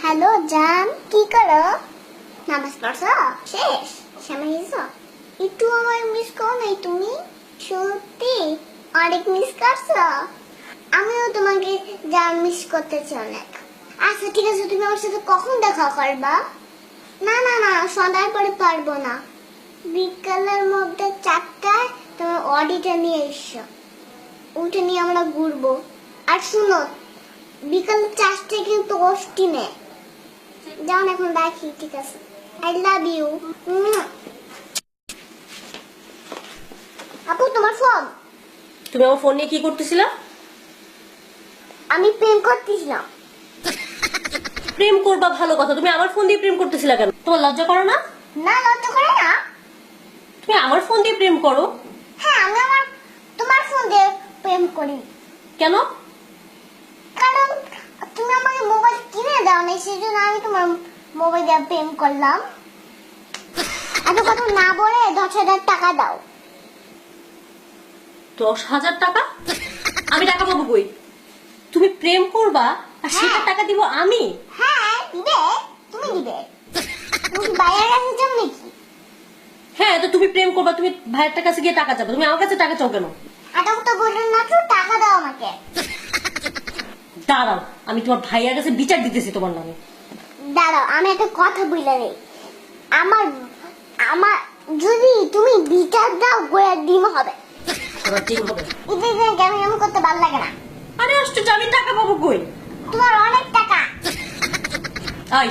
Hello জান, কি করো? নামাজ পড়ছো? শেষ সময় হয়েছো? একটু আমার মিস করো নাই তুমি? সত্যি অনেক মিস করছো। আমিও তোমাকে জান মিস করতেছি অনেক। আচ্ছা ঠিক আছে, তুমি আমার সাথে কখন দেখা করবা? না না না, সন্ধ্যার পরে পারবো না। বিকালের মধ্যে 4টায় তোমার অডিটা নিয়ে এসো। ওইটা নিয়ে আমরা ঘুরবো। আর শুনো, বিকাল 4টায় কিন্তু অস্টিনে যাও না, এখন রাখি, ঠিক আছে? I love you. আপু তোমার ফোন। তুমি আমার ফোন নিয়ে কি করতেছিলা? আমি প্রেম করতেছিলাম। প্রেম করবা ভালো কথা, তুমি আমার ফোন দিয়ে প্রেম করতেছিলা কেন? তোমার লজ্জা করো না? না, লজ্জা করে না। তুমি আমার ফোন দিয়ে প্রেম করো? হ্যাঁ, আমি তোমার ফোন দিয়ে প্রেম করি। কেন? কারণ তুমি আমাকে মোবাইল কিনে দাও না, সেই জন্য আমি তোমার মোবাইল দিয়ে প্রেম করলাম। এত কথা না বলে 10,000 টাকা দাও। 10,000 টাকা? আমি টাকা পাবো কই? তুমি প্রেম করবা আর সেটা টাকা দিব আমি? হ্যাঁ দিবে, তুমি দিবে। তুমি বাইরের কাছে যাও নাকি? হ্যাঁ, তো তুমি প্রেম করবা, তুমি ভাইয়ের কাছে গিয়ে টাকা চাবো, তুমি আমার কাছে টাকা চাও কেন? আটাও তো বললেন না তো, টাকা দাও আমাকে। দাঁড়াও, আমি তোমার ভাইয়ের কাছে বিচার দিতেছি তোমার নামে। দাঁড়াও, আমি একটা কথা বলে নেই। আমার আমার যদি তুমি বিচার দাও, গোয়া ডিম হবে। ওরা ঠিক হবে। ঈদের দিনে কেমন কেমন করতে ভালো লাগে না। আরে আশ্চর্য, আমি টাকা পাবো কই? তোমার অনেক টাকা। আই,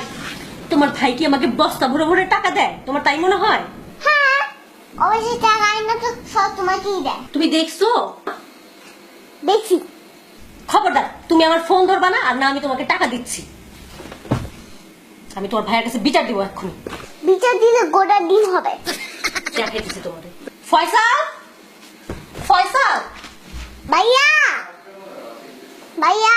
তোমার ভাই কি আমাকে বস্তা ভরে ভরে টাকা দেয়? তোমার তাই মনে হয়? হ্যাঁ, অবশ্যই টাকা আইনা তো সব তোমাকেই দেয়। তুমি দেখছো? দেখছি। খবরদার, তুমি আমার ফোন ধরবা না, আর না আমি তোমাকে টাকা দিচ্ছি। আমি তোমার ভাইয়ের কাছে বিচার দিব এক্ষুনি। বিচার দিলে গোটা ডিম হবে। দেখাইতেছি তোমাদের। ফয়সাল, ফয়সাল, ভাইয়া, ভাইয়া।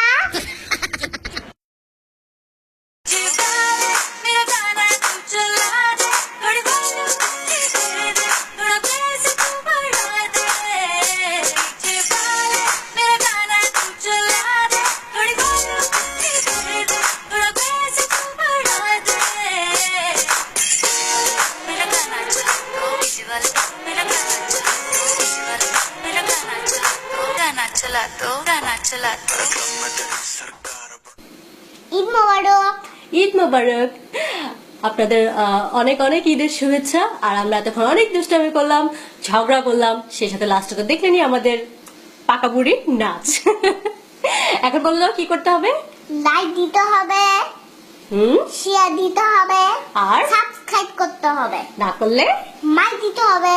ঈদ মোবারক। ঈদ মোবারক। আপনাদের অনেক অনেক ঈদের শুভেচ্ছা। আর আমরা তখন অনেক দুষ্টামি করলাম, ঝগড়া করলাম, সেই সাথে লাস্টে দেখলেনি আমাদের পাকা বুড়ি নাচ। এখন বললো কি করতে হবে? লাইক দিতে হবে, শেয়ার দিতে হবে, আর সাবস্ক্রাইব করতে হবে, না করলে মাইক দিতে হবে।